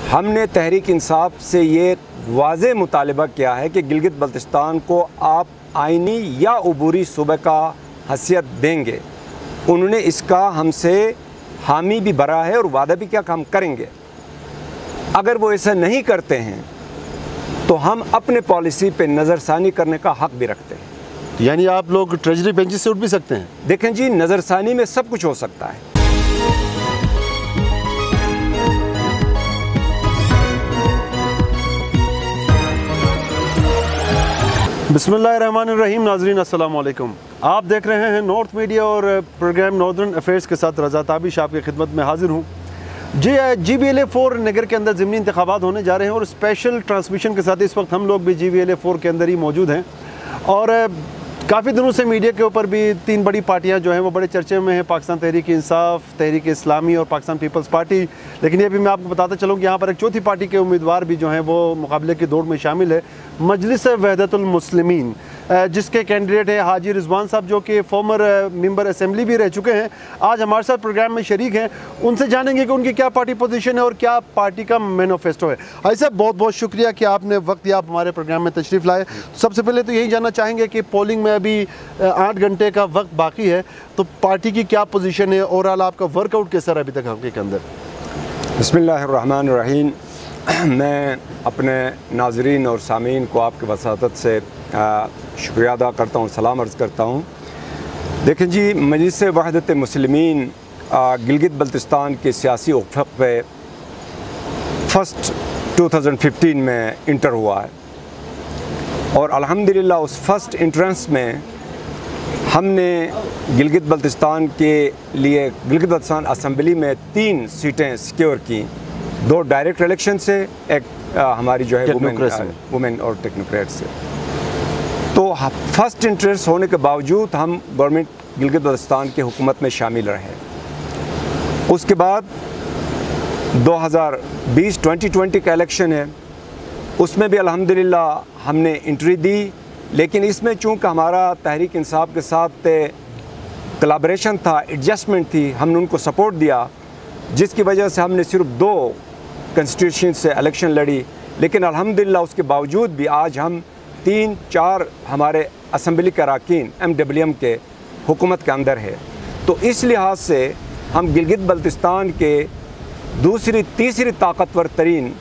हमने तहरीक इंसाफ से ये वाज़े मुतालबा किया है कि गिलगित बल्तिस्तान को आप आइनी या अबूरी सूबे का हैसियत देंगे। उन्होंने इसका हमसे हामी भी भरा है और वादा भी किया कि हम करेंगे। अगर वो ऐसा नहीं करते हैं तो हम अपने पॉलिसी पे नज़रसानी करने का हक़ भी रखते हैं। यानी आप लोग ट्रेजरी बेंचेस से उठ भी सकते हैं? देखें जी, नज़रसानी में सब कुछ हो सकता है। बिस्मिल्लाहिर्रहमानिर्रहीम। नाज़रीन अस्सलाम वालेकुम। आप देख रहे हैं नॉर्थ मीडिया और प्रोग्राम नॉर्दर्न अफेयर्स के साथ रज़ा ताबिश आपकी खिदमत में हाजिर हूँ। GBLA-4 नगर के अंदर ज़िमनी इंतखाबात होने जा रहे हैं और स्पेशल ट्रांसमिशन के साथ इस वक्त हम लोग भी GBLA-4 के अंदर ही मौजूद हैं। और काफ़ी दिनों से मीडिया के ऊपर भी तीन बड़ी पार्टियां जो हैं वो बड़े चर्चे में हैं, पाकिस्तान तहरीक इंसाफ, तहरीक इस्लामी और पाकिस्तान पीपल्स पार्टी। लेकिन ये भी मैं आपको बताता चलूँ कि यहाँ पर एक चौथी पार्टी के उम्मीदवार भी जो हैं वो मुकाबले की दौड़ में शामिल है, मजलिस वहदतुल मुस्लिमीन, जिसके कैंडिडेट है हाजी रिजवान साहब, जो कि फॉर्मर मेंबर असेंबली भी रह चुके हैं। आज हमारे साथ प्रोग्राम में शरीक हैं, उनसे जानेंगे कि उनकी क्या पार्टी पोजीशन है और क्या पार्टी का मैनिफेस्टो है। हाजी साहब, बहुत बहुत शुक्रिया कि आपने वक्त दिया, आप हमारे प्रोग्राम में तशरीफ़ लाए। सबसे पहले तो यही जानना चाहेंगे कि पोलिंग में अभी 8 घंटे का वक्त बाकी है, तो पार्टी की क्या पोजीशन है, ओवरऑल आपका वर्कआउट कैसा रहा अभी तक हल्के के अंदर? बिस्मिल्लाहिर्रहमानिर्रहीम। मैं अपने नाजरीन और सामीन को आपके वसातत से शुक्रिया अदा करता हूँ, सलाम अर्ज़ करता हूँ। देखें जी, मजलिस वहदत मुस्लिमीन गिलगित बल्तिस्तान के सियासी उफ़क़ पे फर्स्ट 2015 में इंटर हुआ है और अल्हम्दुलिल्लाह उस फर्स्ट इंट्रेंस में हमने गिलगित बल्तिस्तान के लिए गिलगित बल्तिस्तान असम्बली में 3 सीटें सिक्योर की, 2 डायरेक्ट इलेक्शन से, एक हमारी जो है वुमेन और टेक्नोक्रेट से। तो फर्स्ट इंटरेस्ट होने के बावजूद हम गवर्नमेंट गिलगित बल्तिस्तान की हुकूमत में शामिल रहे। उसके बाद 2020 का इलेक्शन है, उसमें भी अल्हम्दुलिल्लाह हमने एंट्री दी। लेकिन इसमें चूँकि हमारा तहरीक इंसाफ के साथ कोलैबोरेशन था, एडजस्टमेंट थी, हमने उनको सपोर्ट दिया, जिसकी वजह से हमने सिर्फ 2 कंस्टिट्यूशन से इलेक्शन लड़ी। लेकिन अल्हम्दुलिल्लाह उसके बावजूद भी आज हम 3-4 हमारे असम्बली के अरकान MWM के हुकूमत के अंदर है। तो इस लिहाज से हम गिलगित बल्तिस्तान के दूसरी तीसरी ताकतवर तरीन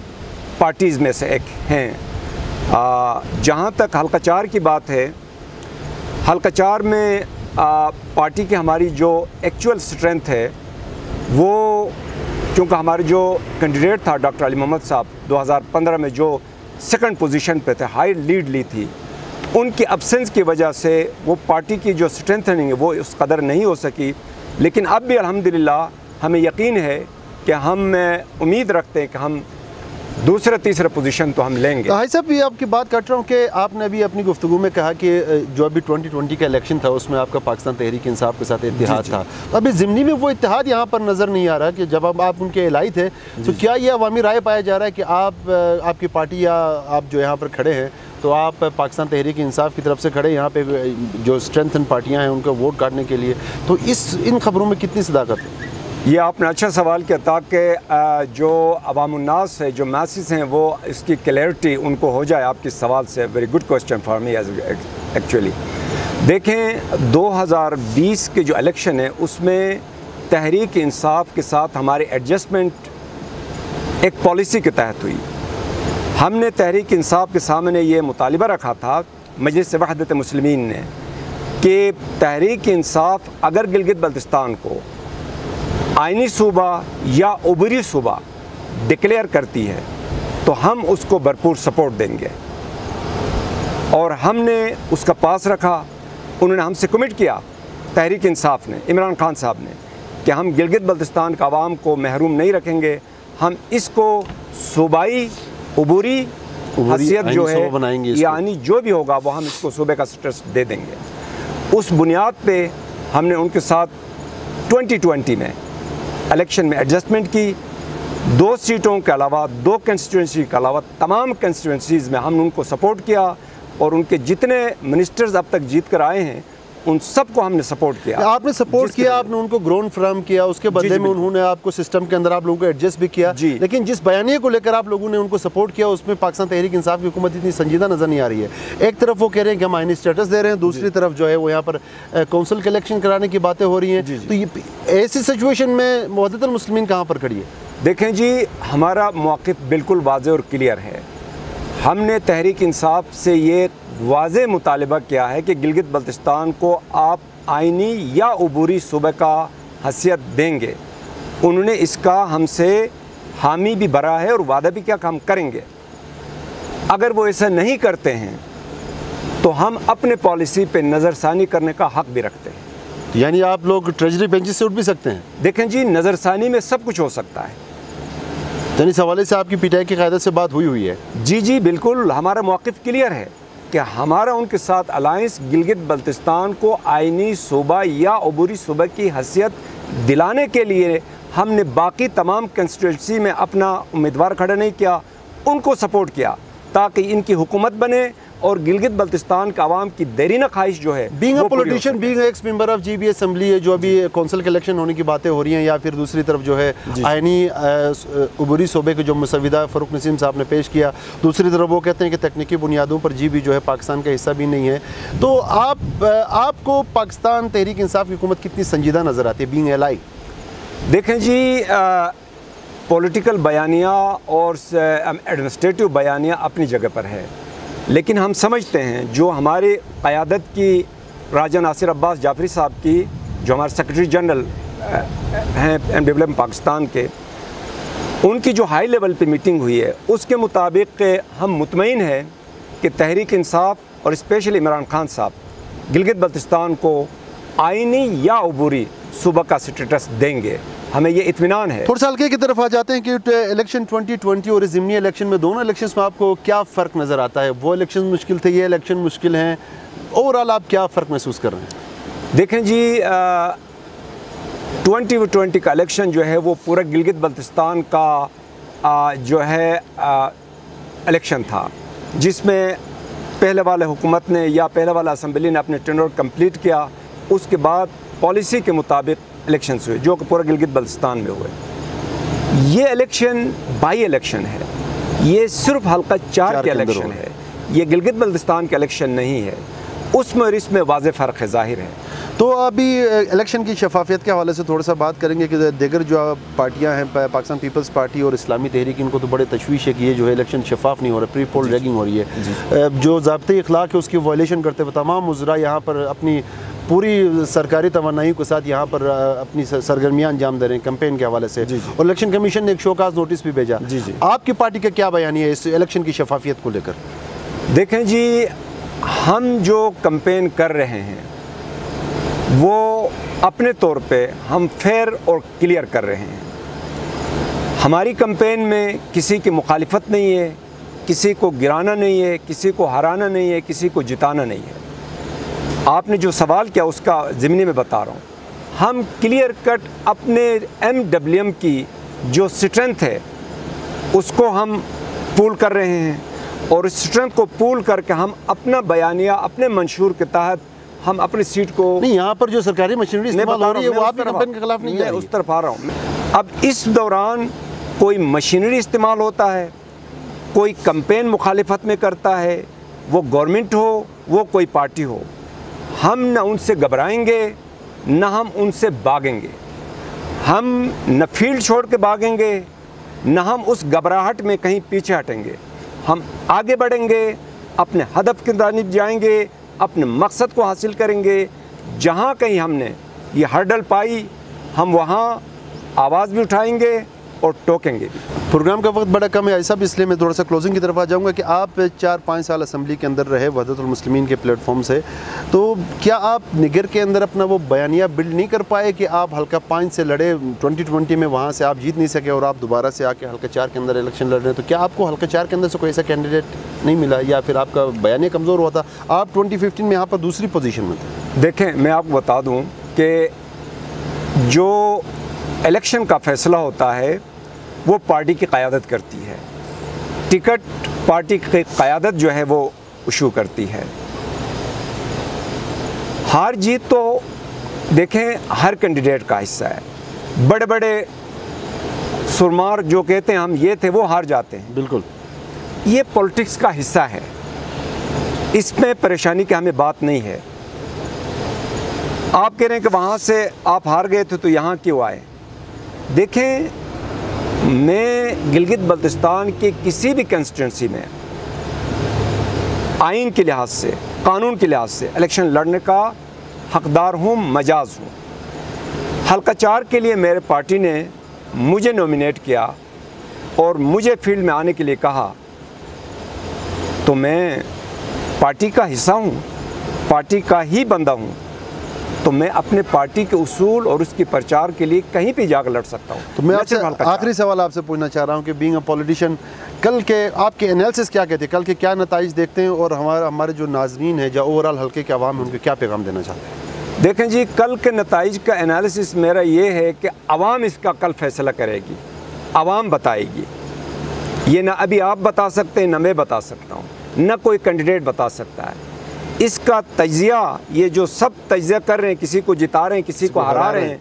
पार्टीज़ में से एक हैं। जहाँ तक हल्का 4 की बात है, हल्का 4 में पार्टी की हमारी जो एक्चुअल स्ट्रेंथ है वो, क्योंकि हमारे जो कैंडिडेट था डॉक्टर अली मोहम्मद साहब 2015 में जो सेकंड पोजीशन पे थे, हाई लीड ली थी, उनकी एब्सेंस की वजह से वो पार्टी की जो स्ट्रेंथनिंग है वो उस कदर नहीं हो सकी। लेकिन अब भी अल्हम्दुलिल्लाह हमें यकीन है कि हम उम्मीद रखते हैं कि हम दूसरा तीसरा पोजीशन तो हम लेंगे। हाजी साहब, ये आपकी बात काट रहा हूँ कि आपने अभी अपनी गुफ्तगू में कहा कि जो अभी 2020 का इलेक्शन था उसमें आपका पाकिस्तान तहरीक इंसाफ के साथ इत्तेहाद था। तो अभी ज़िमनी में वो इत्तेहाद यहाँ पर नज़र नहीं आ रहा कि जब आप उनके एलाई थे, तो क्या ये अवामी राय पाया जा रहा है कि आपकी पार्टी या आप जो यहाँ पर खड़े हैं तो आप पाकिस्तान तहरीक इंसाफ की तरफ से खड़े, यहाँ पे जो स्ट्रेंथन पार्टियाँ हैं उनका वोट काटने के लिए, तो इन खबरों में कितनी सदाकत है? ये आपने अच्छा सवाल किया, ताकि जो अवामुन्नास है, जो मैसेज हैं, वो इसकी क्लैरिटी उनको हो जाए आपके सवाल से। Very good question for me actually. देखें, 2020 के जो इलेक्शन है उसमें तहरीक इंसाफ के साथ हमारी एडजस्टमेंट एक पॉलिसी के तहत हुई। हमने तहरीक इंसाफ के सामने ये मुतालिबा रखा था मजलिस वहदत मुस्लिमीन ने कि तहरीक इंसाफ अगर गिलगित बल्तिस्तान को आइनी सूबा या उबरी सूबा डिक्लेयर करती है तो हम उसको भरपूर सपोर्ट देंगे। और हमने उसका पास रखा। उन्होंने हमसे कमिट किया, तहरीक इंसाफ ने, इमरान खान साहब ने, कि हम गिलगित बल्तिस्तान का आवाम को महरूम नहीं रखेंगे, हम इसको सूबाई उबूरी हैसियत जो है यानी जो भी होगा वो हम इसको सूबे का स्टेटस दे देंगे। उस बुनियाद पे हमने उनके साथ 2020 में इलेक्शन में एडजस्टमेंट की। 2 सीटों के अलावा, 2 कंस्टिट्यूंसी के अलावा तमाम कंस्टिट्यूंसीज़ में हमने उनको सपोर्ट किया और उनके जितने मिनिस्टर्स अब तक जीत कर आए हैं उन सबको हमने सपोर्ट किया। आपने सपोर्ट किया, आपने उनको ग्राउंड फ्राहम किया, उसके बदले में उन्होंने आपको सिस्टम के अंदर आप लोगों को एडजस्ट भी किया। लेकिन जिस बयानिए को लेकर आप लोगों ने उनको सपोर्ट किया उसमें पाकिस्तान तहरीक इंसाफ की हुकूमत इतनी संजीदा नजर नहीं आ रही है। एक तरफ वो कह रहे हैं कि हम आईनी स्टेटस दे रहे हैं, दूसरी तरफ जो है वो यहाँ पर काउंसिल के इलेक्शन कराने की बातें हो रही हैं। तो ये ऐसी सिचुएशन में मुवद्दतुल मुस्लिमीन कहाँ पर खड़ी है? देखें जी, हमारा मौक़िफ़ बिल्कुल वाज़ेह और क्लियर है। हमने तहरीक इंसाफ से ये वाज़ेह मुतालिबा किया है कि गिलगित बल्तिस्तान को आप आइनी या अबूरी सूबे का हैसियत देंगे। उन्होंने इसका हमसे हामी भी भरा है और वादा भी किया कि हम करेंगे। अगर वो ऐसा नहीं करते हैं तो हम अपने पॉलिसी पे नज़रसानी करने का हक़ भी रखते हैं। यानी आप लोग ट्रेजरी बेंचेस से उठ भी सकते हैं? देखें जी, नज़रसानी में सब कुछ हो सकता है। यानी इस हवाले से आपकी पीटीआई की क़यादत से बात हुई है? जी जी बिल्कुल, हमारा मौक़िफ़ क्लियर है कि हमारा उनके साथ अलायंस गिलगित बल्तिस्तान को आइनी सूबा या अबूरी सूबा की हैसियत दिलाने के लिए। हमने बाकी तमाम कंस्टिट्यूंसी में अपना उम्मीदवार खड़ा नहीं किया, उनको सपोर्ट किया ताकि इनकी हुकूमत बने और गिलगित बल्तिस्तान का आवाम की देरीना ख्वाहिश जो है, being a politician, being x member of GB assembly है, जो अभी कौंसिल के इलेक्शन होने की बातें हो रही हैं, या फिर दूसरी तरफ जो है आइनी अबूरी सूबे के जो मसविदा फ़ारूक नसीम साहब ने पेश किया, दूसरी तरफ वो कहते हैं कि तकनीकी बुनियादों पर जीबी जो है पाकिस्तान का हिस्सा भी नहीं है। तो आपको पाकिस्तान तहरीक इंसाफ की हुकूमत कितनी संजीदा नज़र आती है बीइंग एलाई? देखें जी, पॉलिटिकल बयानिया और एडमिनिस्ट्रेटिव बयानिया अपनी जगह पर है, लेकिन हम समझते हैं जो हमारे क़यादत की राजा नासिर अब्बास जाफरी साहब की, जो हमारे सेक्रेटरी जनरल हैं डेवलपमेंट पाकिस्तान के, उनकी जो हाई लेवल पे मीटिंग हुई है उसके मुताबिक हम मुतमईन हैं कि तहरीक इंसाफ और स्पेशली इमरान खान साहब गिलगित बल्तिस्तान को आइनी या अबूरी सूबा का स्टेटस देंगे। हमें ये इत्मीनान है। थोड़ा सा हल्के की तरफ आ जाते हैं कि इलेक्शन 2020 और ज़िमनी इलेक्शन में, दोनों इलेक्शंस में आपको क्या फ़र्क नज़र आता है? वो इलेक्शन मुश्किल थे, ये इलेक्शन मुश्किल हैं, ओवरऑल आप क्या फ़र्क महसूस कर रहे हैं? देखें जी, 2020 का इलेक्शन जो है वो पूरा गिलगित बल्तिस्तान का जो है इलेक्शन था, जिसमें पहले वाले हुकूमत ने या पहले वाला असम्बली ने अपने टेन्योर कंप्लीट किया, उसके बाद पॉलिसी के मुताबिक इलेक्शंस हुए जो कि पूरा गिलगित बल्तिस्तान में हुए। ये इलेक्शन बाई इलेक्शन है, ये सिर्फ हल्का 4 का इलेक्शन है, ये गिलगित बल्तिस्तान का इलेक्शन नहीं है। उसमें और इसमें वाज़ेह फ़र्क है, ज़ाहिर है। तो अभी इलेक्शन की शफाफियत के हवाले से थोड़ा सा बात करेंगे कि दीगर जो पार्टियां हैं, पाकिस्तान पीपल्स पार्टी और इस्लामी तहरीक, इनको तो बड़े तशवीश है कि ये जो है इलेक्शन शफाफ नहीं हो रहा, प्री पोल रैगिंग हो रही है, जो ज़ाब्ते इखलाक है उसकी वायलेशन करते हुए तमाम उज़रा यहाँ पर अपनी पूरी सरकारी तवानाई के साथ यहाँ पर अपनी सरगर्मियाँ अंजाम दे रहे हैं कैंपेन के हवाले से। और इलेक्शन कमीशन ने एक शोकाज नोटिस भी भेजा। आपकी पार्टी का क्या बयान है इस इलेक्शन की शफाफियत को लेकर? देखें जी, हम जो कैंपेन कर रहे हैं वो अपने तौर पे हम फेयर और क्लियर कर रहे हैं। हमारी कैंपेन में किसी की मुखालिफत नहीं है, किसी को गिराना नहीं है, किसी को हराना नहीं है, किसी को जिताना नहीं है। आपने जो सवाल किया उसका ज़िमनी में बता रहा हूँ, हम क्लियर कट अपने MWM की जो स्ट्रेंथ है उसको हम पूल कर रहे हैं, और इस स्ट्रेंथ को पूल करके हम अपना बयानिया अपने मंशूर के तहत हम अपनी सीट को नहीं, यहाँ पर जो सरकारी मशीनरी इस्तेमाल हो रही है वो आपकी कैंपेन के खिलाफ नहीं है, उस तरफ आ रहा हूँ। अब इस दौरान कोई मशीनरी इस्तेमाल होता है, कोई कैंपेन मुखालिफत में करता है, वो गवर्नमेंट हो वो कोई पार्टी हो, हम न उनसे घबराएंगे न हम उनसे भागेंगे। हम न फील्ड छोड़ के भागेंगे न हम उस घबराहट में कहीं पीछे हटेंगे। हम आगे बढ़ेंगे, अपने हदफ की जानिब जाएंगे, अपने मकसद को हासिल करेंगे। जहाँ कहीं हमने ये हर्डल पाई हम वहाँ आवाज़ भी उठाएंगे और टोकेंगे भी। प्रोग्राम का वक्त बड़ा कम है, ऐसा भी इसलिए मैं थोड़ा सा क्लोजिंग की तरफ आ जाऊंगा कि आप 4-5 साल असम्बली के अंदर रहे वहदतुल मुस्लिमीन के प्लेटफॉर्म से, तो क्या आप निगर के अंदर अपना वो बयानिया बिल्ड नहीं कर पाए कि आप हल्का 5 से लड़े 2020 में, वहाँ से आप जीत नहीं सके और आप दोबारा से आके हल्का 4 के अंदर इलेक्शन लड़ रहे हैं? तो क्या आपको हल्का 4 के अंदर से कोई ऐसा कैंडिडेट नहीं मिला या फिर आपका बयानिया कमज़ोर हुआ था? आप 2015 में यहाँ पर दूसरी पोजीशन में थे। देखें, मैं आपको बता दूँ कि जो इलेक्शन का फ़ैसला होता है वो पार्टी की क़यादत करती है, टिकट पार्टी की क़यादत जो है वो इशू करती है। हार जीत तो देखें हर कैंडिडेट का हिस्सा है। बड़े बड़े सुरमार जो कहते हैं हम ये थे वो हार जाते हैं, बिल्कुल ये पॉलिटिक्स का हिस्सा है, इसमें परेशानी की हमें बात नहीं है। आप कह रहे हैं कि वहाँ से आप हार गए थे तो यहाँ क्यों आए? देखें, मैं गिलगित बल्तिस्तान के किसी भी कंस्टिट्यूंसी में आइन के लिहाज से, कानून के लिहाज से इलेक्शन लड़ने का हकदार हूँ, मजाज हूँ। हल्का 4 के लिए मेरे पार्टी ने मुझे नॉमिनेट किया और मुझे फील्ड में आने के लिए कहा, तो मैं पार्टी का हिस्सा हूँ, पार्टी का ही बंदा हूँ, तो मैं अपने पार्टी के उसूल और उसकी प्रचार के लिए कहीं भी जाकर लड़ सकता हूँ। तो मैं आपसे आखिरी सवाल आपसे पूछना चाह रहा हूँ कि बीइंग अ पॉलिटिशियन, कल के आपके एनालिसिस क्या कहते हैं, कल के क्या नताइज देखते हैं और हमारे जो नाजरीन है, जो ओवरऑल हल्के के अवाम है, उनको क्या पैगाम देना चाहते हैं? देखें जी, कल के नताइज का एनालिसिस मेरा ये है कि अवाम इसका कल फैसला करेगी, अवाम बताएगी। ये ना अभी आप बता सकते हैं, ना मैं बता सकता हूँ, ना कोई कैंडिडेट बता सकता है। इसका तजिया, ये जो सब तजिया कर रहे हैं, किसी को जिता रहे हैं, किसी को हरा रहे हैं,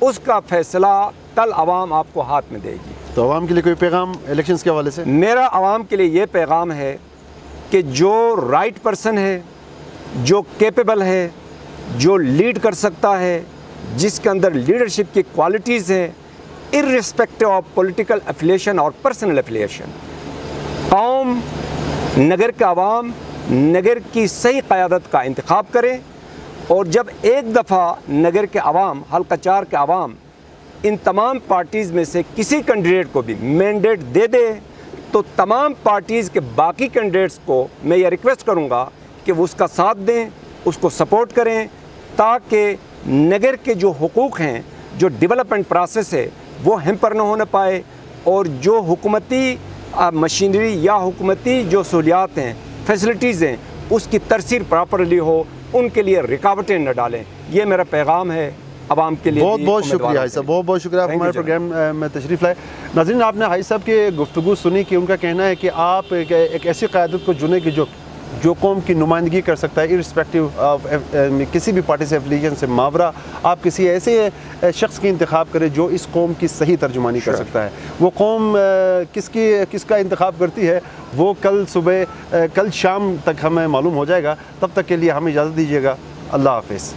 उसका फैसला कल अवाम आपको हाथ में देगी। तो अवाम के लिए कोई पैगाम इलेक्शंस के हवाले से? मेरा अवाम के लिए ये पैगाम है कि जो राइट पर्सन है, जो कैपेबल है, जो लीड कर सकता है, जिसके अंदर लीडरशिप की क्वालिटीज़ हैं, इर्रिस्पेक्टिव ऑफ पॉलिटिकल एफिलिएशन और पर्सनल एफिलिएशन, कौम, नगर के अवाम नगर की सही क़यादत का इंतखाब करें। और जब एक दफ़ा नगर के अवाम, हल्का 4 के अवाम इन तमाम पार्टीज़ में से किसी कैंडिडेट को भी मैंडेट दे दे, तो तमाम पार्टीज़ के बाकी कैंडिडेट्स को मैं ये रिक्वेस्ट करूँगा कि वो उसका साथ दें, उसको सपोर्ट करें, ताकि नगर के जो हुकूक हैं, जो डेवलपमेंट प्रोसेस है, वो हैम्पर न होने पाए, और जो हुकूमती मशीनरी या हुकूमती जो सहूलियात हैं, फैसिलिटीज़ हैं, उसकी तरसीर प्रॉपरली हो, उनके लिए रुकावटें न डालें। ये मेरा पैगाम है आवाम के लिए। बहुत बहुत शुक्रिया हाई साहब, बहुत बहुत शुक्रिया आप हमारे प्रोग्राम में तशरीफ़ लाए। नाज़रीन, आपने हाई साहब की गुफ्तगू सुनी कि उनका कहना है कि आप एक ऐसी क़यादत को चुने कि जो कौम की नुमाइंदगी कर सकता है, इर्रिस्पेक्टिव ऑफ किसी भी पार्टी से एफिलिएशन से मावरा, आप किसी ऐसे शख्स की इंतखाब करें जो इस कौम की सही तर्जुमानी कर सकता है। वो कौम किसका इंतखाब करती है वो कल शाम तक हमें मालूम हो जाएगा। तब तक के लिए हमें इजाज़त दीजिएगा। अल्लाह हाफ़िज़।